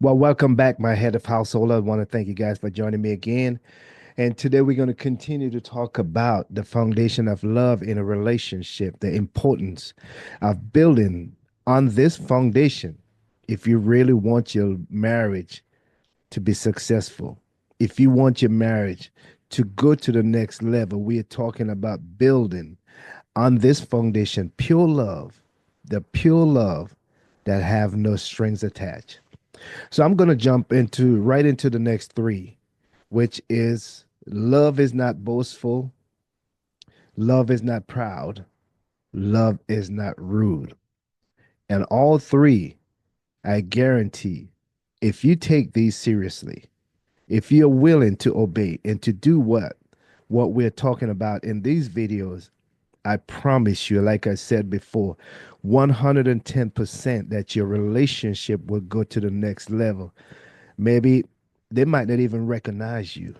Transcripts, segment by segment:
Well, welcome back, my head of household. I want to thank you guys for joining me again. And today we're going to continue to talk about the foundation of love in a relationship, the importance of building on this foundation if you really want your marriage to be successful. If you want your marriage to go to the next level, we are talking about building on this foundation pure love, the pure love that have no strings attached. So I'm going to jump into right into the next three, which is love is not boastful, love is not proud, love is not rude. And all three, I guarantee, if you take these seriously, if you're willing to obey and to do what we're talking about in these videos, I promise you, like I said before, 110% that your relationship will go to the next level. Maybe they might not even recognize you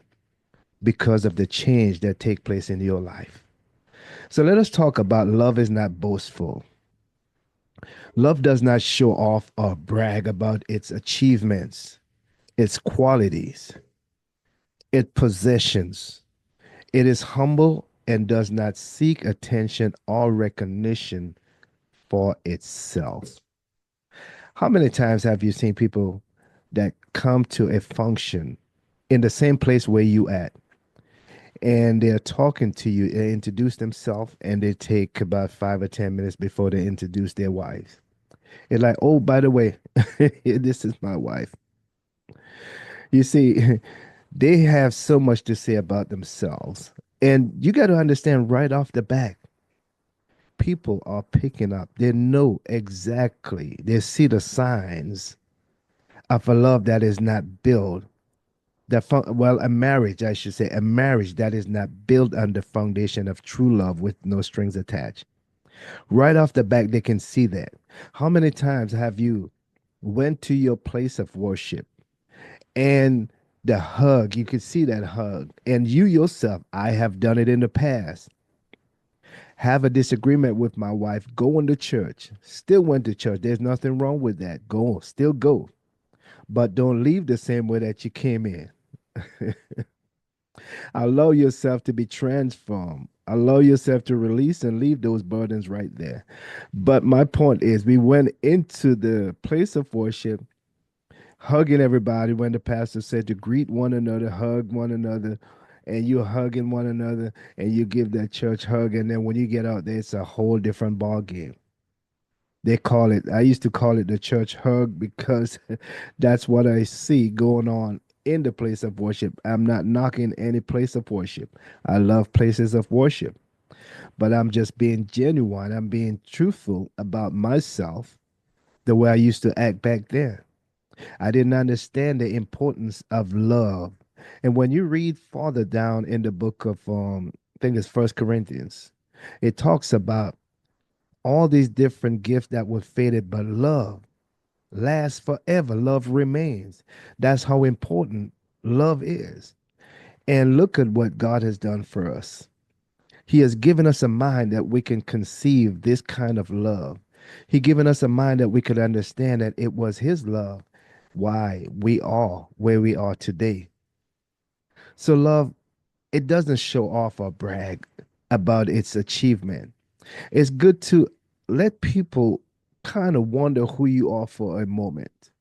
because of the change that take place in your life. So let us talk about love is not boastful. Love does not show off or brag about its achievements, its qualities, its possessions. It is humble and does not seek attention or recognition for itself. How many times have you seen people that come to a function in the same place where you at, and they're talking to you, they introduce themselves, and they take about 5 or 10 minutes before they introduce their wives. It's like, oh, by the way, this is my wife. You see, they have so much to say about themselves. And you got to understand right off the bat, people are picking up. They know exactly, they see the signs of a love that is not built. Well, a marriage, I should say, a marriage that is not built on the foundation of true love with no strings attached. Right off the bat, they can see that. How many times have you went to your place of worship and the hug, you could see that hug, and you yourself, I have done it in the past, have a disagreement with my wife, going to church, still went to church. There's nothing wrong with that. Go, still go, but don't leave the same way that you came in. Allow yourself to be transformed. Allow yourself to release and leave those burdens right there. But my point is, we went into the place of worship, hugging everybody when the pastor said to greet one another, hug one another, and you're hugging one another, and you give that church hug. And then when you get out there, it's a whole different ball game. They call it, I used to call it the church hug because that's what I see going on in the place of worship. I'm not knocking any place of worship. I love places of worship, but I'm just being genuine. I'm being truthful about myself, the way I used to act back then. I didn't understand the importance of love. And when you read farther down in the book of I think it's First Corinthians, it talks about all these different gifts that were faded, but love lasts forever. Love remains. That's how important love is. And look at what God has done for us. He has given us a mind that we can conceive this kind of love. He given us a mind that we could understand that it was his love why we are where we are today. So love, it doesn't show off or brag about its achievement. It's good to let people kind of wonder who you are for a moment.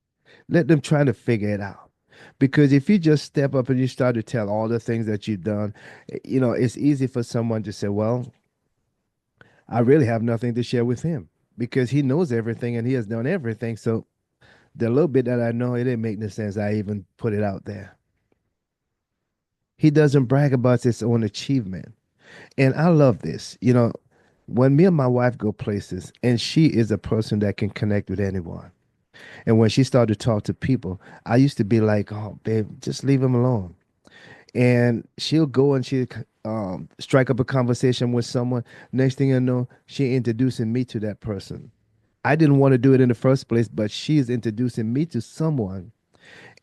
Let them try to figure it out. Because if you just step up and you start to tell all the things that you've done, it's easy for someone to say, well, I really have nothing to share with him because he knows everything and he has done everything. So the little bit that I know, it didn't make no sense. I even put it out there. He doesn't brag about his own achievement. And I love this. When me and my wife go places, and she is a person that can connect with anyone. And when she started to talk to people, I used to be like, oh, babe, just leave him alone. And she'll go and she strike up a conversation with someone. Next thing I know, she introducing me to that person. I didn't want to do it in the first place, but she's introducing me to someone.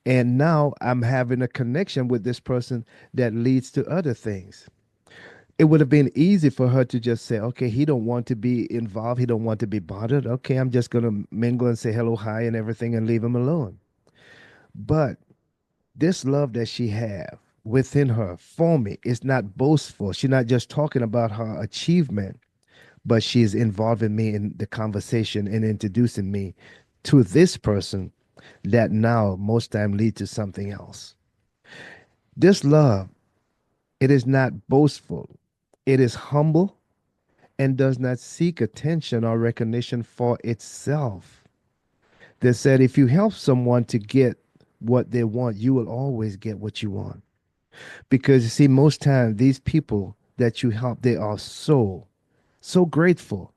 And now I'm having a connection with this person that leads to other things. It would have been easy for her to just say, okay, he don't want to be involved. He don't want to be bothered. Okay, I'm just going to mingle and say hello, hi, and everything and leave him alone. But this love that she have within her for me is not boastful. She's not just talking about her achievement, but she's involving me in the conversation and introducing me to this person that now most time lead to something else. This love, it is not boastful. It is humble and does not seek attention or recognition for itself. They said if you help someone to get what they want, you will always get what you want. Because you see, most times these people that you help, they are so grateful.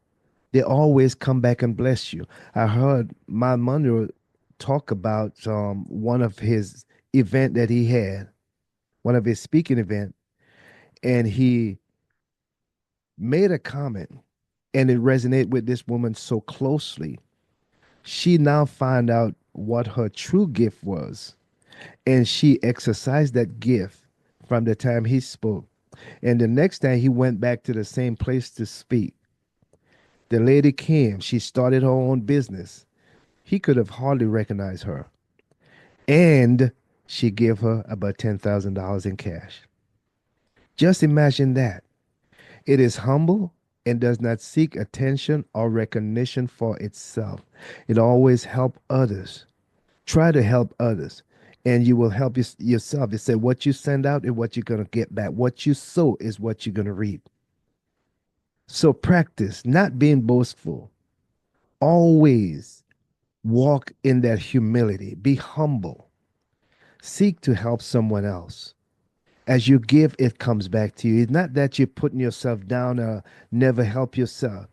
They always come back and bless you. I heard my mother talk about one of his event that he had, one of his speaking event, and he made a comment, and it resonated with this woman so closely. She now found out what her true gift was, and she exercised that gift from the time he spoke. And the next time he went back to the same place to speak, the lady came. She started her own business. He could have hardly recognized her. And she gave her about $10,000 in cash. Just imagine that. It is humble and does not seek attention or recognition for itself. It always help others. Try to help others. And you will help yourself. It said what you send out is what you're going to get back. What you sow is what you're going to reap. So practice not being boastful. Always walk in that humility. Be humble. Seek to help someone else. As you give, it comes back to you. It's not that you're putting yourself down or never help yourself,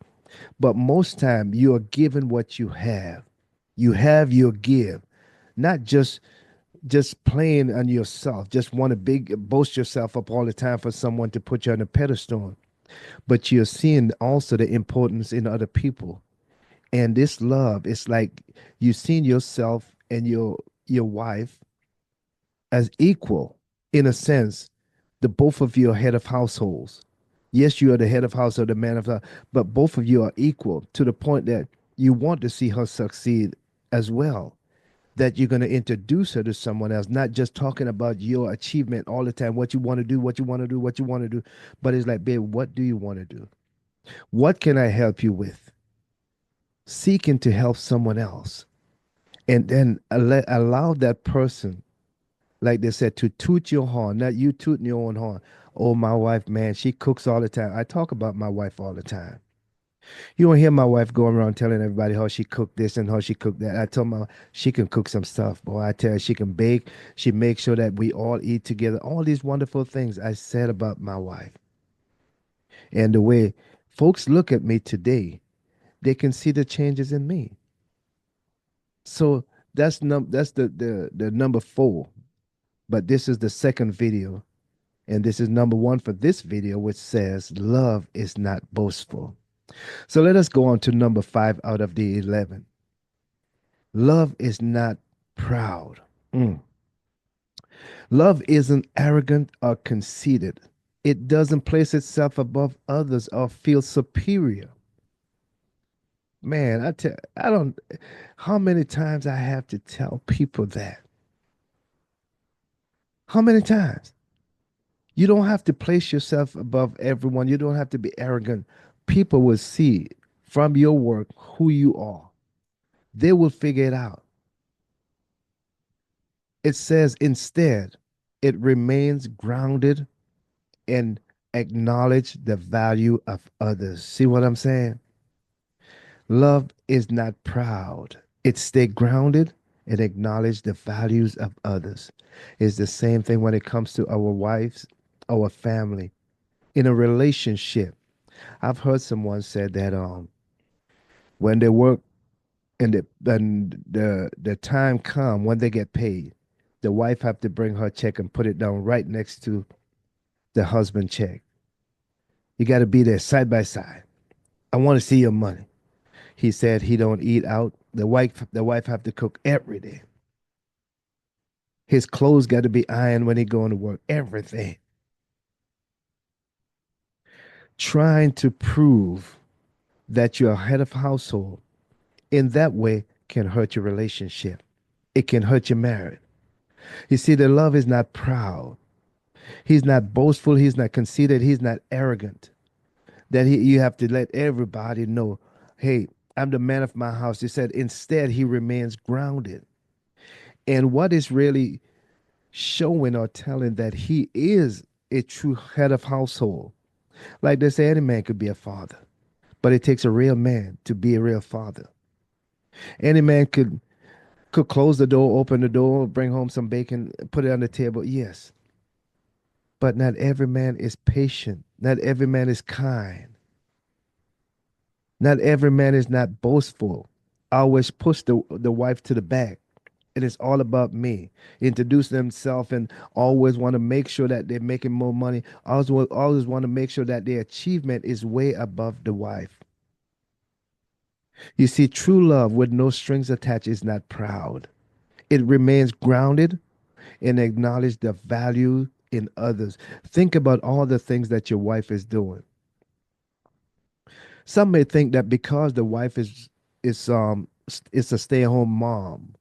but most time you are giving what you have. You have your give, not just playing on yourself. Just want to big boast yourself up all the time for someone to put you on a pedestal. But you're seeing also the importance in other people. And this love, it's like you seeing yourself and your wife as equal in a sense. The both of you are head of households. Yes, you are the head of household, the man of the, but both of you are equal to the point that you want to see her succeed as well. That you're going to introduce her to someone else, not just talking about your achievement all the time, what you want to do, what you want to do, what you want to do, but it's like, babe, what do you want to do? What can I help you with? Seeking to help someone else, and then allow that person, like they said, to toot your horn, not you tooting your own horn. Oh, my wife, man, she cooks all the time. I talk about my wife all the time. You won't hear my wife going around telling everybody how she cooked this and how she cooked that. I told my she can cook some stuff, boy. I tell her she can bake. She makes sure that we all eat together. All these wonderful things I said about my wife. And the way folks look at me today, they can see the changes in me. So that's the number four. But this is the second video. And this is number one for this video, which says, love is not boastful. So let us go on to number five out of the 11. Love is not proud. Mm. Love isn't arrogant or conceited. It doesn't place itself above others or feel superior. Man, I don't, how many times I have to tell people that? How many times? You don't have to place yourself above everyone. You don't have to be arrogant. People will see from your work who you are. They will figure it out. It says instead, it remains grounded and acknowledge the value of others. See what I'm saying? Love is not proud. It stay grounded and acknowledge the values of others. It's the same thing when it comes to our wives, our family, in a relationship. I've heard someone say that when they work and the time come when they get paid, the wife have to bring her check and put it down right next to the husband check. You got to be there side by side. I want to see your money. He said he don't eat out. The wife have to cook every day. His clothes got to be ironed when he going to work. Everything. Trying to prove that you're head of household in that way can hurt your relationship. It can hurt your marriage. You see, the love is not proud. He's not boastful. He's not conceited. He's not arrogant. You have to let everybody know, hey, I'm the man of my house. He said, instead, he remains grounded. And what is really showing or telling that he is a true head of household. Like they say, any man could be a father, but it takes a real man to be a real father. Any man could close the door, open the door, bring home some bacon, put it on the table. Yes, but not every man is patient. Not every man is kind. Not every man is not boastful. Always push the wife to the back. It is all about me. Introduce themselves and always want to make sure that they're making more money. Always want to make sure that their achievement is way above the wife. You see, true love with no strings attached is not proud. It remains grounded and acknowledge the value in others. Think about all the things that your wife is doing. Some may think that because the wife is a stay-at-home mom,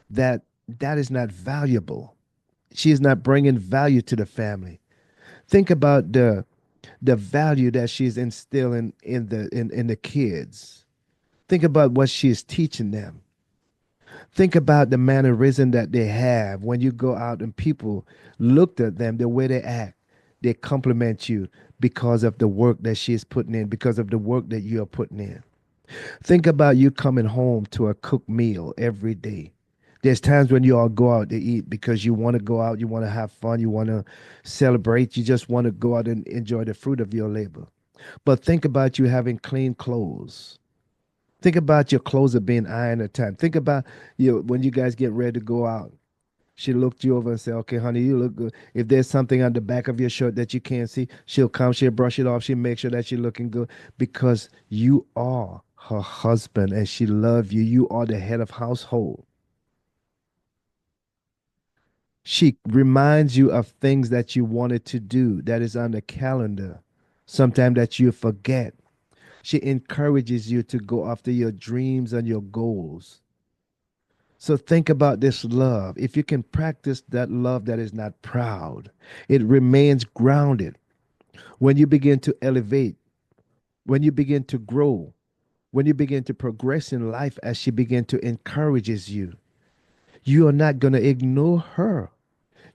that that is not valuable. She is not bringing value to the family. Think about the value that she's instilling in the kids. Think about what she is teaching them. Think about the mannerism that they have when you go out and people looked at them, the way they act. They compliment you because of the work that she is putting in, because of the work that you are putting in. Think about you coming home to a cooked meal every day. There's times when you all go out to eat because you want to go out, you want to have fun, you want to celebrate, you just want to go out and enjoy the fruit of your labor. But think about you having clean clothes. Think about your clothes are being ironed at time. Think about when you guys get ready to go out. She looked you over and said, "Okay, honey, you look good." If there's something on the back of your shirt that you can't see, she'll come, she'll brush it off, she'll make sure that you're looking good because you are her husband and she loves you. You are the head of household. She reminds you of things that you wanted to do that is on the calendar, sometimes that you forget. She encourages you to go after your dreams and your goals. So think about this love. If you can practice that love that is not proud, it remains grounded. When you begin to elevate, when you begin to grow, when you begin to progress in life as she begin to encourages you, you are not going to ignore her.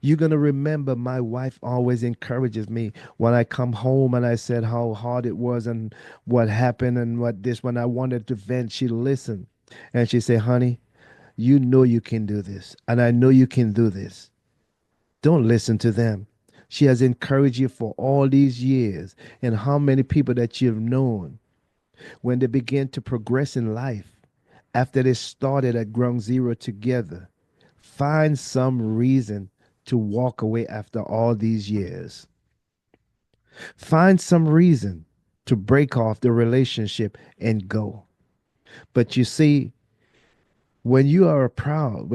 You're going to remember my wife always encourages me when I come home and I said how hard it was and what happened and what this when I wanted to vent, she listened and she said, "Honey, you know you can do this, and I know you can do this. Don't listen to them." She has encouraged you for all these years. And how many people that you've known, when they begin to progress in life, after they started at ground zero together, find some reason to walk away after all these years. Find some reason to break off the relationship and go. But you see, when you are proud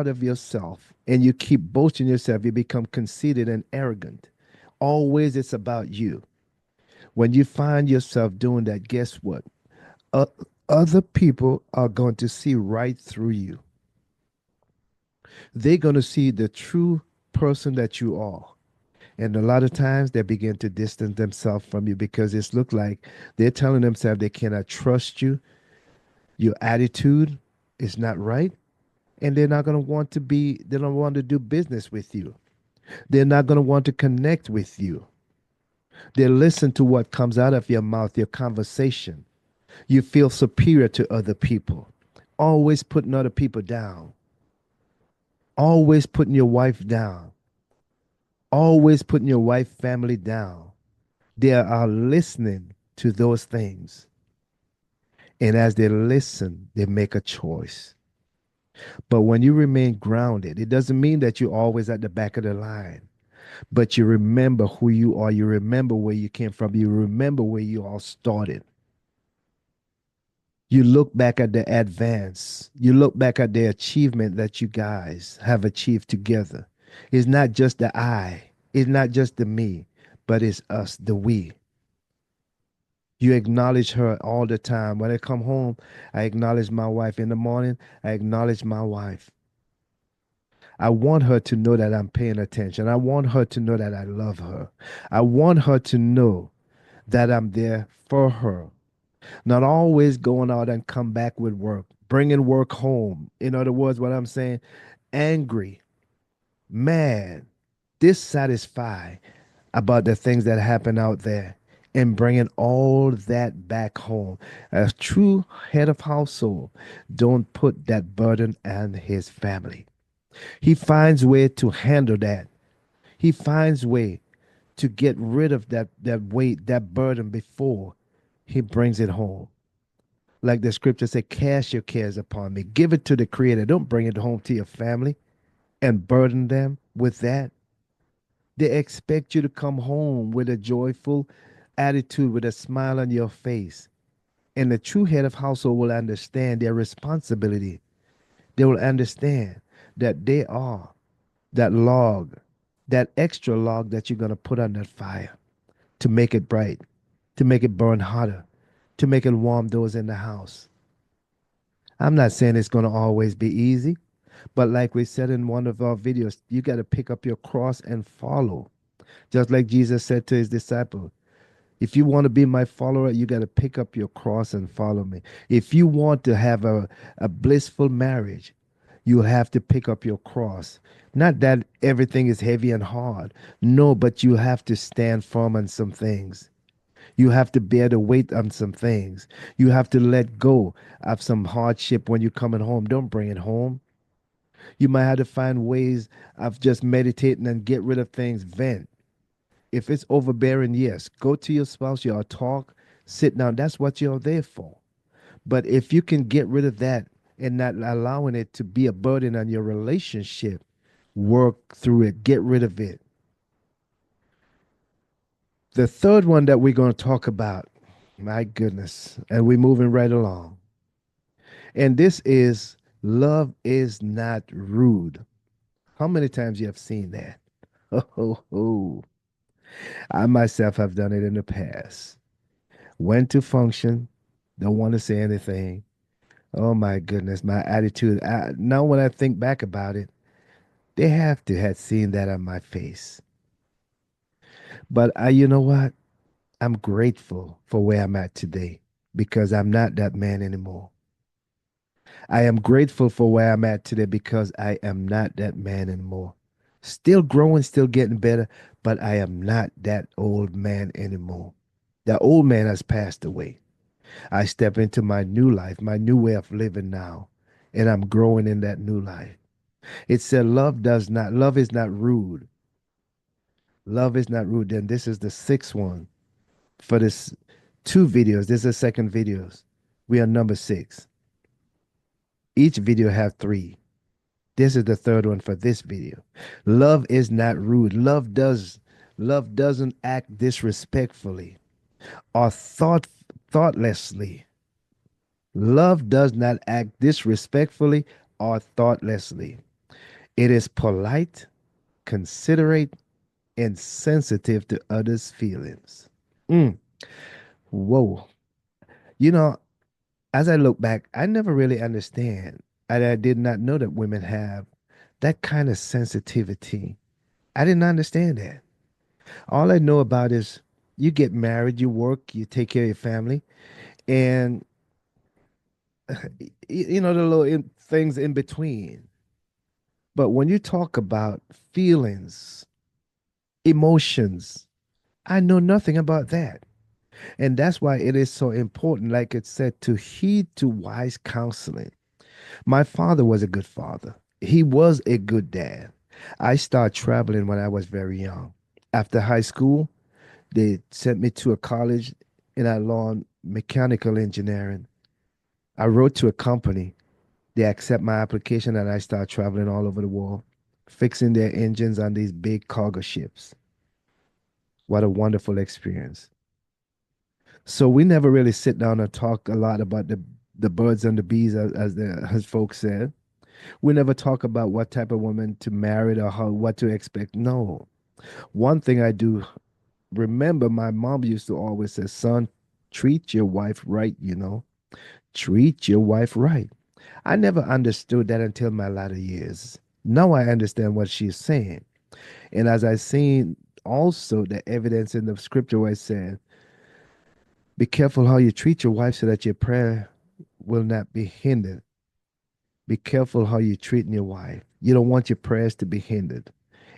of yourself and you keep boasting yourself, you become conceited and arrogant. Always it's about you. When you find yourself doing that, guess what? O- Other people are going to see right through you. They're going to see the true person that you are. And a lot of times they begin to distance themselves from you because it's look like they're telling themselves they cannot trust you. Your attitude is not right. And they're not going to want to be, they don't want to do business with you. They're not going to want to connect with you. They listen to what comes out of your mouth, your conversation. You feel superior to other people. Always putting other people down. Always putting your wife down. Always putting your wife family down. They are listening to those things. And as they listen, they make a choice. But when you remain grounded, it doesn't mean that you're always at the back of the line. But you remember who you are. You remember where you came from. You remember where you all started. You look back at the advance. You look back at the achievement that you guys have achieved together. It's not just the I, it's not just the me, but it's us, the we. You acknowledge her all the time. When I come home, I acknowledge my wife. In the morning, I acknowledge my wife. I want her to know that I'm paying attention. I want her to know that I love her. I want her to know that I'm there for her. Not always going out and come back with work, bringing work home. In other words, what I'm saying, angry, mad, dissatisfied about the things that happen out there and bringing all that back home. A true head of household don't put that burden on his family. He finds way to handle that. He finds way to get rid of that weight, that burden before he brings it home. Like the scripture said, cast your cares upon me. Give it to the creator. Don't bring it home to your family and burden them with that. They expect you to come home with a joyful attitude, with a smile on your face. And the true head of household will understand their responsibility. They will understand that they are that log, that extra log that you're going to put on that fire to make it bright, to make it burn hotter, to make it warm those in the house. I'm not saying it's going to always be easy, but like we said in one of our videos, you got to pick up your cross and follow. Just like Jesus said to his disciple, if you want to be my follower, you got to pick up your cross and follow me. If you want to have a blissful marriage, you'll have to pick up your cross. Not that everything is heavy and hard. No, but you have to stand firm on some things. You have to bear the weight on some things. You have to let go of some hardship when you're coming home. Don't bring it home. You might have to find ways of just meditating and get rid of things, vent. If it's overbearing, yes, go to your spouse, y'all talk, sit down. That's what you're there for. But if you can get rid of that and not allowing it to be a burden on your relationship, work through it, get rid of it. The third one that we're going to talk about, my goodness, and we're moving right along. And this is love is not rude. How many times you have seen that? Oh. I myself have done it in the past. Went to function, don't want to say anything. Oh my goodness, my attitude. Now when I think back about it, they have to have seen that on my face. But you know what? I'm grateful for where I'm at today because I'm not that man anymore. I am grateful for where I'm at today because I am not that man anymore. Still growing, still getting better, but I am not that old man anymore. The old man has passed away. I step into my new life, my new way of living now, and I'm growing in that new life. It said love is not rude. Love is not rude. Then this is the sixth one for this two videos. This is the second videos. We are number six. Each video have three. This is the third one for this video. Love is not rude. Love doesn't act disrespectfully or thoughtlessly. Love does not act disrespectfully or thoughtlessly. It is polite, considerate, and sensitive to others' feelings. Mm, whoa. You know, as I look back, I never really understand. And I did not know that women have that kind of sensitivity. I didn't understand that. All I know about is you get married, you work, you take care of your family, and you know the little things in between. But when you talk about feelings, emotions, I know nothing about that. And that's why it is so important, like it said, to heed to wise counseling. My father was a good father. He was a good dad. I started traveling when I was very young. After high school, they sent me to a college and I learned mechanical engineering. I wrote to a company. They accept my application and I start traveling all over the world, fixing their engines on these big cargo ships. What a wonderful experience. So we never really sit down and talk a lot about the birds and the bees, as folks said. We never talk about what type of woman to marry or how what to expect. No. One thing I do remember, my mom used to always say, "Son, treat your wife right. Treat your wife right." I never understood that until my latter years. Now I understand what she's saying. And as I seen also the evidence in the scripture where it said, be careful how you treat your wife so that your prayer will not be hindered. Be careful how you treat your wife. You don't want your prayers to be hindered.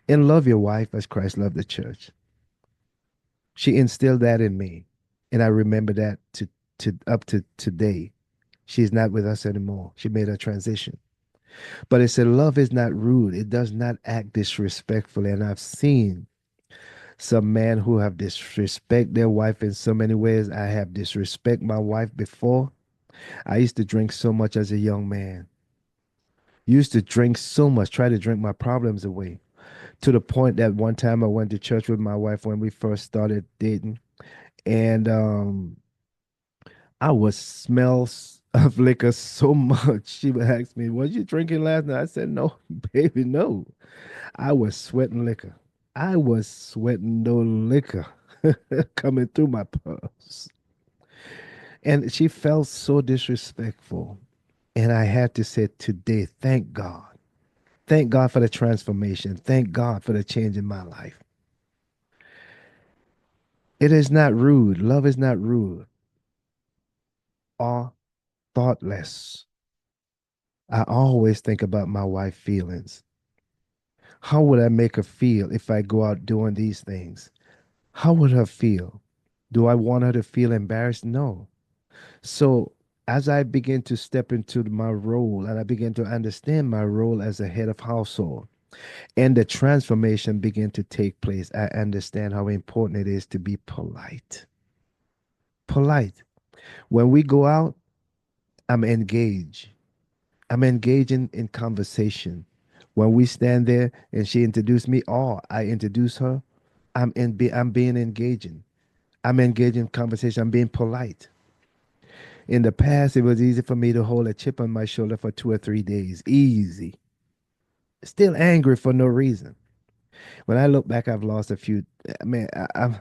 And love your wife as Christ loved the church. She instilled that in me. And I remember that to up to today. She's not with us anymore. She made a transition. But it said love is not rude. It does not act disrespectfully. And I've seen some men who have disrespect their wife in so many ways. I have disrespect my wife before. I used to drink so much as a young man. Used to drink so much, try to drink my problems away. To the point that one time I went to church with my wife when we first started dating. And I would smell of liquor so much. She would ask me, "Was you drinking last night?" I said, "No, baby, no." I was sweating liquor. I was sweating no liquor coming through my pores. And she felt so disrespectful. And I had to say today, thank God. Thank God for the transformation. Thank God for the change in my life. It is not rude. Love is not rude or thoughtless. I always think about my wife's feelings. How would I make her feel if I go out doing these things? How would her feel? Do I want her to feel embarrassed? No. So as I begin to step into my role and I begin to understand my role as a head of household and the transformation begin to take place, I understand how important it is to be polite. Polite. When we go out, I'm engaged. I'm engaging in conversation. When we stand there and she introduced me or I introduce her, I'm being engaging. I'm engaging in conversation. I'm being polite. In the past, it was easy for me to hold a chip on my shoulder for 2 or 3 days. Easy. Still angry for no reason. When I look back, I've lost a few. I'm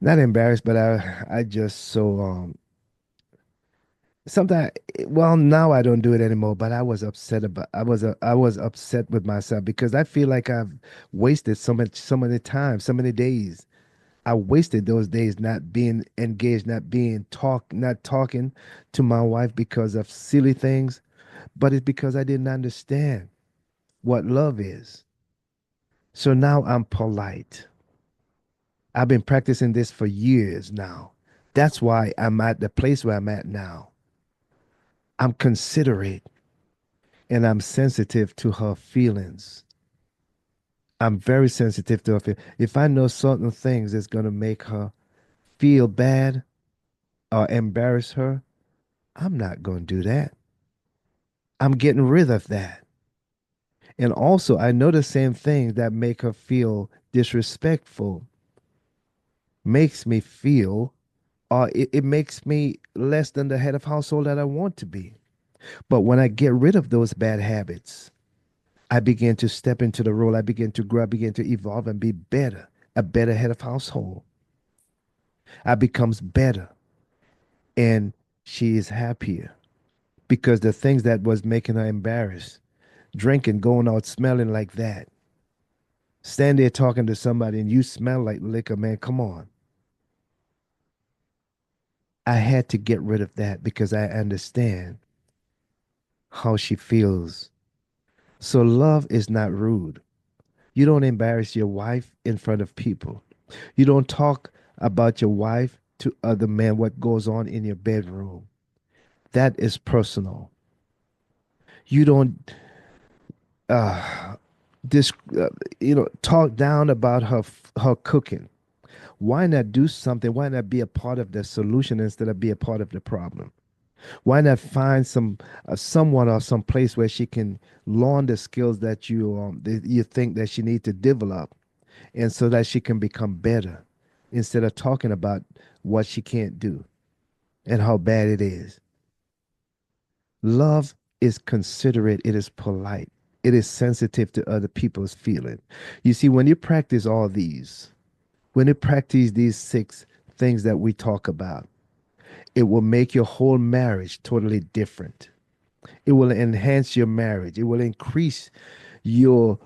not embarrassed, but I just so sometimes. Well, now I don't do it anymore. But I was upset with myself because I feel like I've wasted so many times, so many days. I wasted those days not being engaged, not talking to my wife because of silly things, but it's because I didn't understand what love is. So now I'm polite. I've been practicing this for years now. That's why I'm at the place where I'm at now. I'm considerate and I'm sensitive to her feelings. I'm very sensitive to her feelings. If I know certain things that's going to make her feel bad or embarrass her, I'm not going to do that. I'm getting rid of that. And also, I know the same things that make her feel disrespectful makes me feel, or it makes me less than the head of household that I want to be. But when I get rid of those bad habits, I begin to step into the role. I begin to grow. I begin to evolve and be better, a better head of household. I becomes better, and she is happier because the things that was making her embarrassed, drinking, going out, smelling like that, stand there talking to somebody and you smell like liquor, man. Come on. I had to get rid of that because I understand how she feels. So love is not rude. You don't embarrass your wife in front of people. You don't talk about your wife to other men what goes on in your bedroom. That is personal. You don't uh this talk down about her cooking. Why not do something? Why not be a part of the solution instead of be a part of the problem? Why not find someone or some place where she can learn the skills that you think that she need to develop, and so that she can become better, instead of talking about what she can't do and how bad it is. Love is considerate. It is polite. It is sensitive to other people's feeling. You see, when you practice all these, when you practice these 6 things that we talk about, it will make your whole marriage totally different. It will enhance your marriage. It will increase your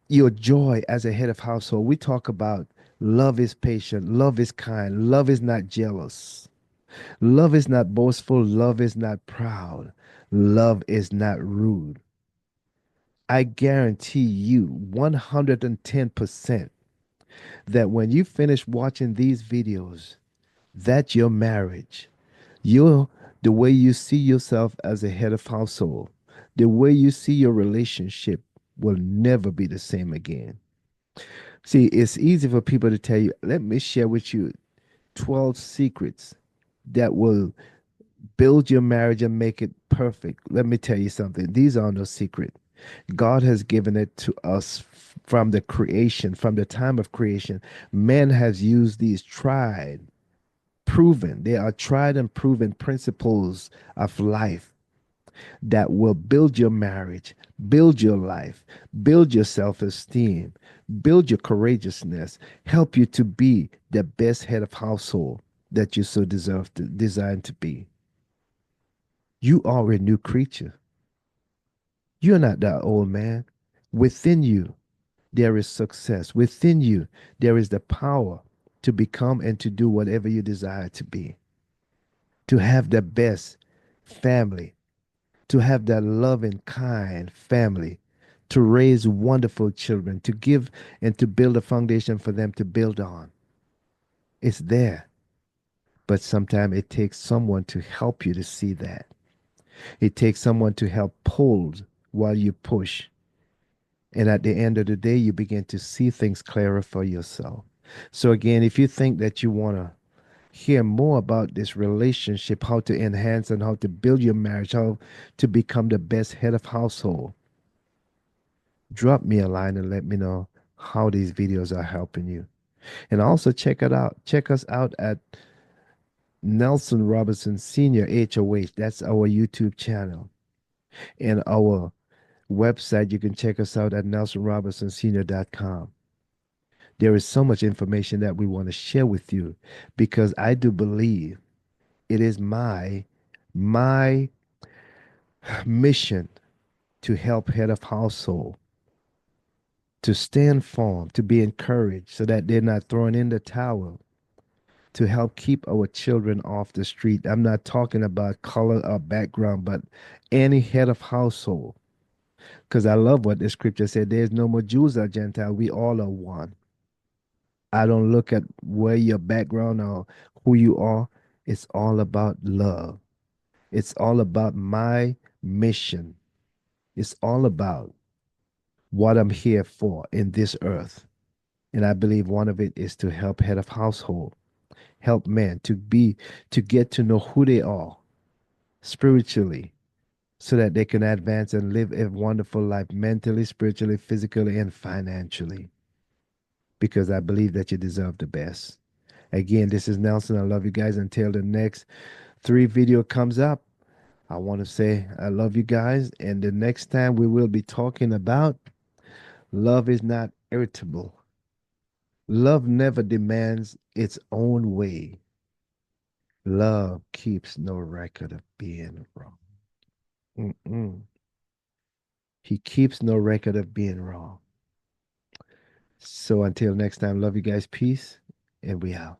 your joy as a head of household. We talk about love is patient, love is kind, love is not jealous, love is not boastful, love is not proud, love is not rude. I guarantee you 110% that when you finish watching these videos, that's your marriage. Your the way you see yourself as a head of household, the way you see your relationship will never be the same again. See, it's easy for people to tell you, let me share with you 12 secrets that will build your marriage and make it perfect. Let me tell you something. These are no secret. God has given it to us from the creation, from the time of creation. Man has used these tried, proven, they are tried and proven principles of life that will build your marriage, build your life, build your self esteem, build your courageousness, help you to be the best head of household that you so deserve to design to be. You are a new creature. You're not that old man. Within you, there is success. Within you, there is the power to become and to do whatever you desire to be, to have the best family, to have that loving, kind family, to raise wonderful children, to give and to build a foundation for them to build on. It's there. But sometimes it takes someone to help you to see that. It takes someone to help pull while you push. And at the end of the day, you begin to see things clearer for yourself. So, again, if you think that you want to hear more about this relationship, how to enhance and how to build your marriage, how to become the best head of household, drop me a line and let me know how these videos are helping you. And also check it out. Check us out at Nelson Robinson Senior HOH. That's our YouTube channel. And our website, you can check us out at nelsonrobinsonsenior.com. There is so much information that we want to share with you because I do believe it is my mission to help head of household to stand firm, to be encouraged so that they're not throwing in the towel, to help keep our children off the street. I'm not talking about color or background, but any head of household. Because I love what the scripture said there's no more Jews or Gentile. We all are one. I don't look at where your background or who you are. It's all about love. It's all about my mission. It's all about what I'm here for in this earth. And I believe one of it is to help head of household, help men to get to know who they are spiritually so that they can advance and live a wonderful life mentally, spiritually, physically, and financially. Because I believe that you deserve the best. Again, this is Nelson. I love you guys. Until the next three video comes up, I want to say I love you guys. And the next time we will be talking about love is not irritable. Love never demands its own way. Love keeps no record of being wrong. Mm-mm. He keeps no record of being wrong. So until next time, love you guys. Peace. And we out.